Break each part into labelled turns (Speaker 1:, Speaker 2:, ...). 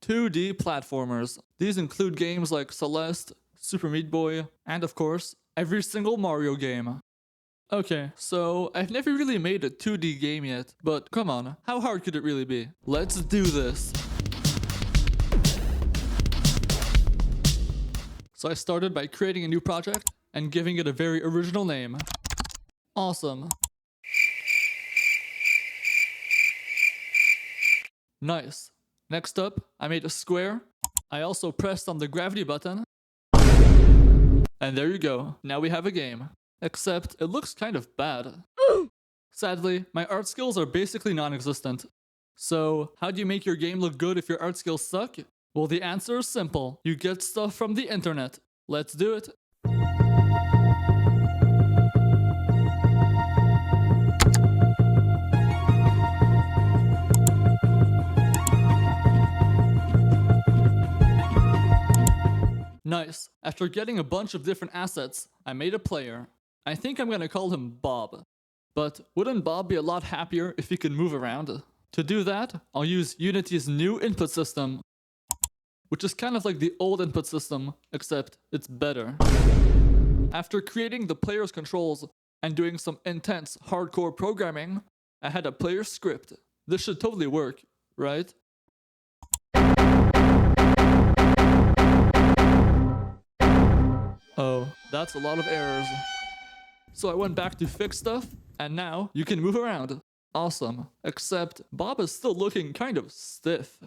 Speaker 1: 2D platformers. These include games like Celeste, Super Meat Boy, and of course, every single Mario game. Okay, so I've never really made a 2D game yet, but come on, how hard could it really be? Let's do this. So I started by creating a new project and giving it a very original name. Awesome. Nice. Next up, I made a square. I also pressed on the gravity button. And there you go. Now we have a game. Except it looks kind of bad. Sadly, my art skills are basically non-existent. So, how do you make your game look good if your art skills suck? Well, the answer is simple. You get stuff from the internet. Let's do it. Nice. After getting a bunch of different assets, I made a player. I think I'm gonna call him Bob. But wouldn't Bob be a lot happier if he could move around? To do that, I'll use Unity's new input system, which is kind of like the old input system, except it's better. After creating the player's controls and doing some intense hardcore programming, I had a player script. This should totally work, right? Oh, that's a lot of errors. So I went back to fix stuff, and now you can move around. Awesome. Except Bob is still looking kind of stiff.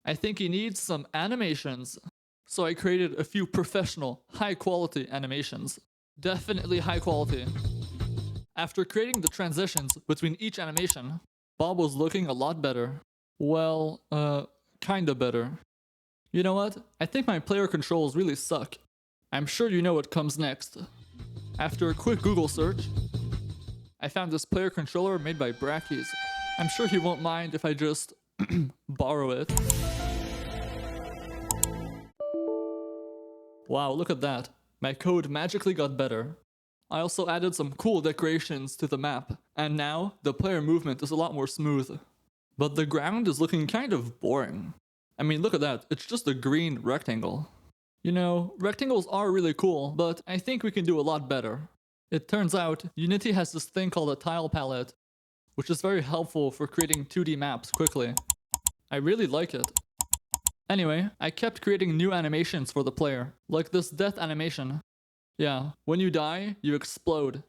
Speaker 1: I think he needs some animations. So I created a few professional, high-quality animations. Definitely high quality. After creating the transitions between each animation, Bob was looking a lot better. Well, kinda better. You know what? I think my player controls really suck. I'm sure you know what comes next. After a quick Google search, I found this player controller made by Brackeys. I'm sure he won't mind if I just borrow it. Wow, look at that. My code magically got better. I also added some cool decorations to the map, and now the player movement is a lot more smooth. But the ground is looking kind of boring. I mean, look at that, it's just a green rectangle. You know, rectangles are really cool, but I think we can do a lot better. It turns out, Unity has this thing called a tile palette, which is very helpful for creating 2D maps quickly. I really like it. Anyway, I kept creating new animations for the player, like this death animation. Yeah, when you die, you explode.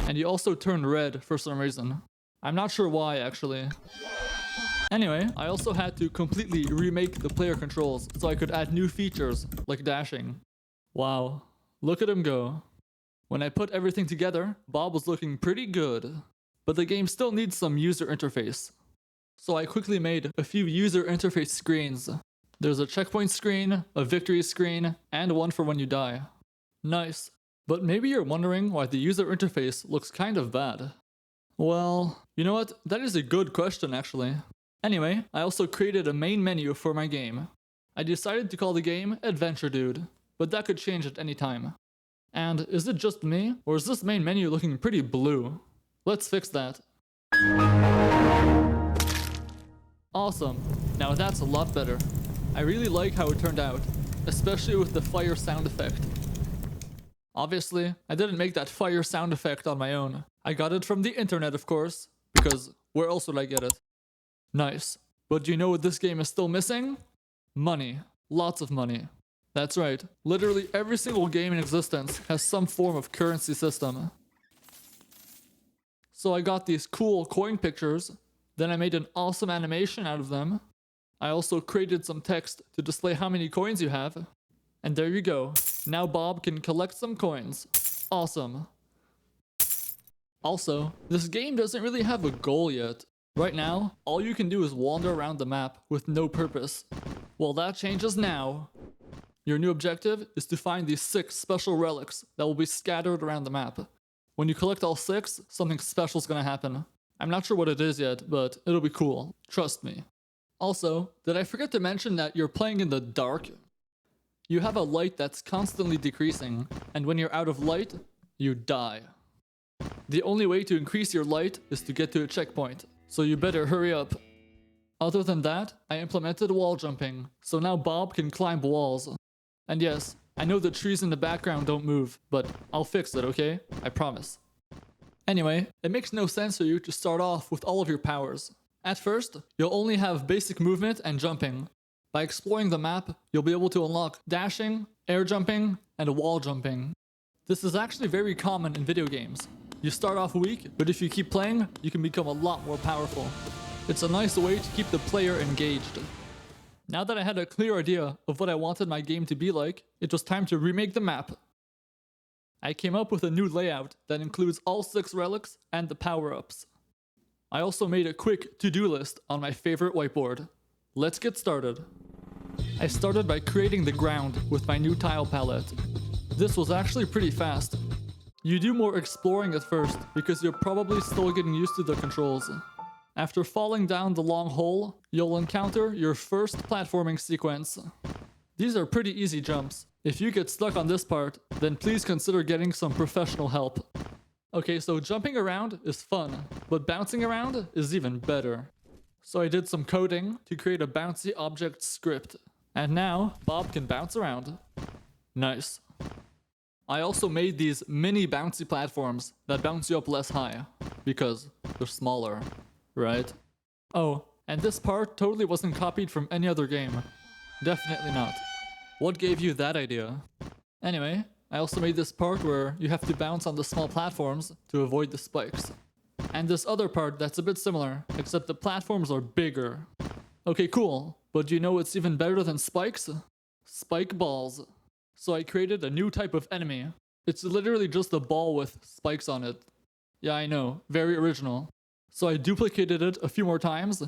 Speaker 1: And you also turn red for some reason. I'm not sure why, actually. Anyway, I also had to completely remake the player controls so I could add new features, like dashing. Wow, look at him go. When I put everything together, Bob was looking pretty good. But the game still needs some user interface. So I quickly made a few user interface screens. There's a checkpoint screen, a victory screen, and one for when you die. Nice. But maybe you're wondering why the user interface looks kind of bad. Well, you know what? That is a good question, actually. Anyway, I also created a main menu for my game. I decided to call the game Adventure Dude, but that could change at any time. And is it just me, or is this main menu looking pretty blue? Let's fix that. Awesome. Now that's a lot better. I really like how it turned out, especially with the fire sound effect. Obviously, I didn't make that fire sound effect on my own. I got it from the internet, of course, because where else would I get it? Nice. But do you know what this game is still missing? Money. Lots of money. That's right. Literally every single game in existence has some form of currency system. So I got these cool coin pictures, then I made an awesome animation out of them. I also created some text to display how many coins you have. And there you go. Now Bob can collect some coins. Awesome. Also, this game doesn't really have a goal yet. Right now, all you can do is wander around the map with no purpose. Well, that changes now. Your new objective is to find these 6 special relics that will be scattered around the map. When you collect all 6, something special is gonna happen. I'm not sure what it is yet, but it'll be cool. Trust me. Also, did I forget to mention that you're playing in the dark? You have a light that's constantly decreasing, and when you're out of light, you die. The only way to increase your light is to get to a checkpoint, so you better hurry up. Other than that, I implemented wall jumping, so now Bob can climb walls. And yes, I know the trees in the background don't move, but I'll fix it, okay? I promise. Anyway, it makes no sense for you to start off with all of your powers. At first, you'll only have basic movement and jumping. By exploring the map, you'll be able to unlock dashing, air jumping, and wall jumping. This is actually very common in video games. You start off weak, but if you keep playing, you can become a lot more powerful. It's a nice way to keep the player engaged. Now that I had a clear idea of what I wanted my game to be like, it was time to remake the map. I came up with a new layout that includes all 6 relics and the power-ups. I also made a quick to-do list on my favorite whiteboard. Let's get started. I started by creating the ground with my new tile palette. This was actually pretty fast. You do more exploring at first because you're probably still getting used to the controls. After falling down the long hole, you'll encounter your first platforming sequence. These are pretty easy jumps. If you get stuck on this part, then please consider getting some professional help. Okay, so jumping around is fun, but bouncing around is even better. So I did some coding to create a bouncy object script. And now, Bob can bounce around. Nice. I also made these mini bouncy platforms that bounce you up less high, because they're smaller, right? Oh, and this part totally wasn't copied from any other game. Definitely not. What gave you that idea? Anyway, I also made this part where you have to bounce on the small platforms to avoid the spikes. And this other part that's a bit similar, except the platforms are bigger. Okay, cool. But do you know what's even better than spikes? Spike balls. So I created a new type of enemy. It's literally just a ball with spikes on it. Yeah, I know, very original. So I duplicated it a few more times,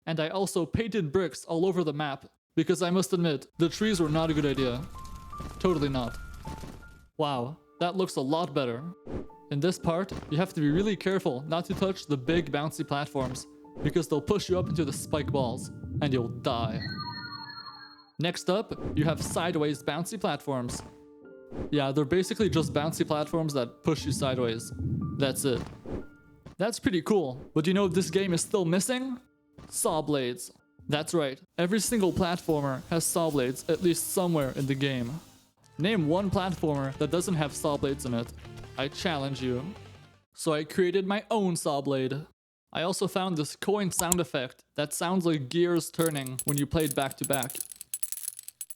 Speaker 1: and I also painted bricks all over the map, because I must admit, the trees were not a good idea. Totally not. Wow, that looks a lot better. In this part, you have to be really careful not to touch the big bouncy platforms, because they'll push you up into the spike balls, and you'll die. Next up, you have sideways bouncy platforms. Yeah, they're basically just bouncy platforms that push you sideways. That's it. That's pretty cool, but you know what this game is still missing? Saw blades. That's right, every single platformer has saw blades at least somewhere in the game. Name one platformer that doesn't have saw blades in it. I challenge you. So I created my own saw blade. I also found this coin sound effect that sounds like gears turning when you play it back to back.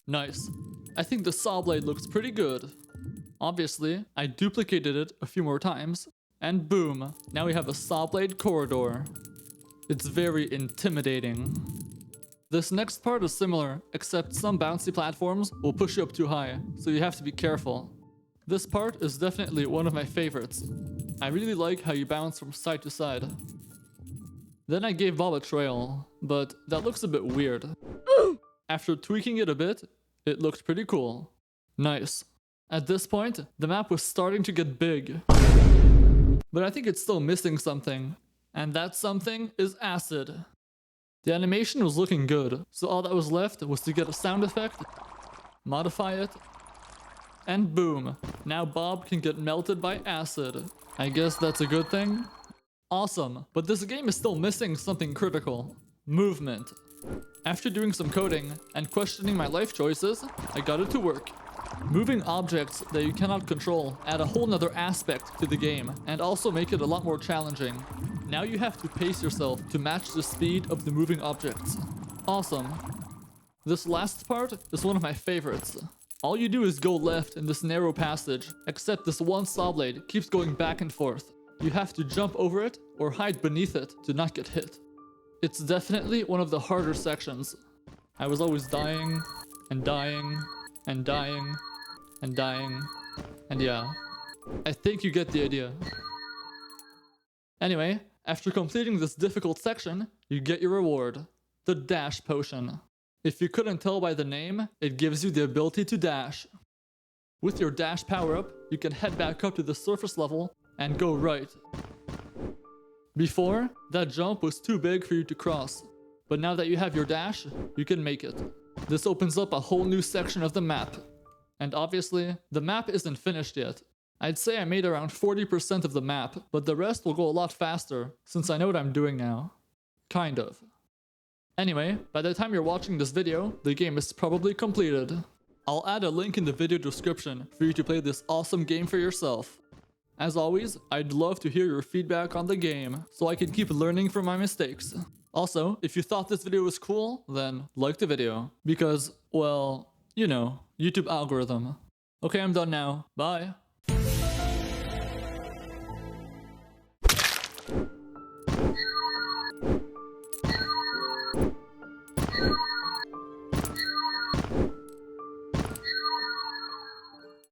Speaker 1: Nice. I think the saw blade looks pretty good. Obviously, I duplicated it a few more times, and boom, now we have a saw blade corridor. It's very intimidating. This next part is similar, except some bouncy platforms will push you up too high, so you have to be careful. This part is definitely one of my favorites. I really like how you bounce from side to side. Then I gave Bob a trail, but that looks a bit weird. After tweaking it a bit, it looked pretty cool. Nice. At this point, the map was starting to get big. But I think it's still missing something. And that something is acid. The animation was looking good, so all that was left was to get a sound effect, modify it, and boom. Now Bob can get melted by acid. I guess that's a good thing? Awesome, but this game is still missing something critical. Movement. After doing some coding and questioning my life choices, I got it to work. Moving objects that you cannot control add a whole nother aspect to the game and also make it a lot more challenging. Now you have to pace yourself to match the speed of the moving objects. Awesome. This last part is one of my favorites. All you do is go left in this narrow passage, except this one saw blade keeps going back and forth. You have to jump over it or hide beneath it to not get hit. It's definitely one of the harder sections. I was always dying, and dying, and dying, and dying, and yeah. I think you get the idea. Anyway, after completing this difficult section, you get your reward, the dash potion. If you couldn't tell by the name, it gives you the ability to dash. With your dash power-up, you can head back up to the surface level and go right. Before, that jump was too big for you to cross, but now that you have your dash, you can make it. This opens up a whole new section of the map. And obviously, the map isn't finished yet. I'd say I made around 40% of the map, but the rest will go a lot faster, since I know what I'm doing now. Kind of. Anyway, by the time you're watching this video, the game is probably completed. I'll add a link in the video description for you to play this awesome game for yourself. As always, I'd love to hear your feedback on the game, so I can keep learning from my mistakes. Also, if you thought this video was cool, then like the video. Because, well, you know, YouTube algorithm. Okay, I'm done now. Bye.